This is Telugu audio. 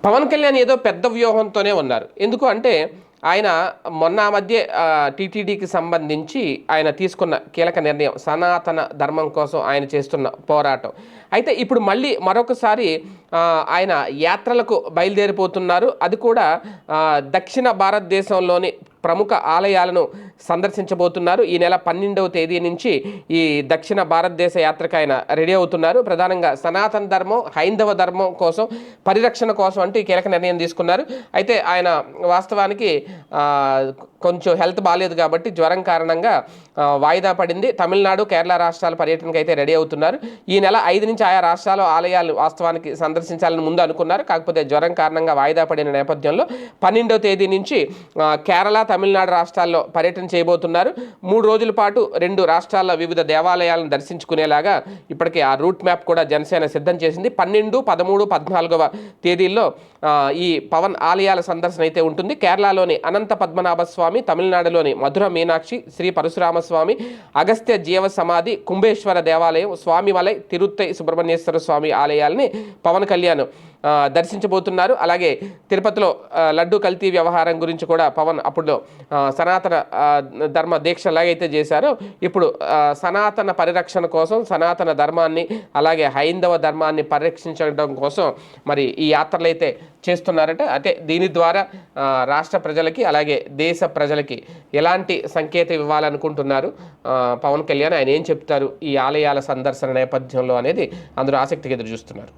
పవన్ కళ్యాణ్ ఏదో పెద్ద వ్యూహంతోనే ఉన్నారు. ఎందుకు అంటే ఆయన మొన్న మధ్య టీటీడీకి సంబంధించి ఆయన తీసుకున్న కీలక నిర్ణయం సనాతన ధర్మం కోసం ఆయన చేస్తున్న పోరాటం. అయితే ఇప్పుడు మళ్ళీ మరొకసారి ఆయన యాత్రలకు బయలుదేరిపోతున్నారు. అది కూడా దక్షిణ భారతదేశంలోని ప్రముఖ ఆలయాలను సందర్శించబోతున్నారు. ఈ నెల 12వ తేదీ నుంచి ఈ దక్షిణ భారతదేశ యాత్రకు ఆయన రెడీ అవుతున్నారు. ప్రధానంగా సనాతన ధర్మం, హైందవ ధర్మం కోసం, పరిరక్షణ కోసం అంటూ ఈ కీలక నిర్ణయం తీసుకున్నారు. అయితే ఆయన వాస్తవానికి కొంచెం హెల్త్ బాగాలేదు కాబట్టి జ్వరం కారణంగా వాయిదా పడింది. తమిళనాడు, కేరళ రాష్ట్రాల పర్యటనకు అయితే రెడీ అవుతున్నారు. ఈ నెల 5 నుంచి ఆయా రాష్ట్రాల ఆలయాలు వాస్తవానికి సందర్శించాలని ముందు అనుకున్నారు. కాకపోతే జ్వరం కారణంగా వాయిదా పడిన నేపథ్యంలో 12వ తేదీ నుంచి కేరళ, తమిళనాడు రాష్ట్రాల్లో పర్యటన చేయబోతున్నారు. 3 రోజుల పాటు 2 రాష్ట్రాల వివిధ దేవాలయాలను దర్శించుకునేలాగా ఇప్పటికే ఆ రూట్ మ్యాప్ కూడా జనసేన సిద్ధం చేసింది. 12, 13, 14వ తేదీల్లో ఈ పవన్ ఆలయాల సందర్శన అయితే ఉంటుంది. కేరళలోని అనంత పద్మనాభ స్వామి, తమిళనాడులోని మధుర మీనాక్షి, శ్రీ పరశురామస్వామి, అగస్త్య జీవ సమాధి, కుంభేశ్వర దేవాలయం, స్వామిమలై, తిరుత్తై సుబ్రహ్మణ్యేశ్వర స్వామి ఆలయాల్ని పవన్ కళ్యాణ్ దర్శించబోతున్నారు. అలాగే తిరుపతిలో లడ్డు కల్తీ వ్యవహారం గురించి కూడా పవన్ అప్పుడు సనాతన ధర్మ దీక్ష ఎలాగైతే చేశారో ఇప్పుడు సనాతన పరిరక్షణ కోసం, సనాతన ధర్మాన్ని అలాగే హైందవ ధర్మాన్ని పరిరక్షించడం కోసం మరి ఈ యాత్రలు అయితే చేస్తున్నారట. అంటే దీని ద్వారా రాష్ట్ర ప్రజలకి అలాగే దేశ ప్రజలకి ఎలాంటి సంకేతం ఇవ్వాలనుకుంటున్నారు పవన్ కళ్యాణ్, ఆయన ఏం చెప్తారు ఈ ఆలయాల సందర్శన నేపథ్యంలో అనేది అందరూ ఆసక్తిగా ఎదురు చూస్తున్నారు.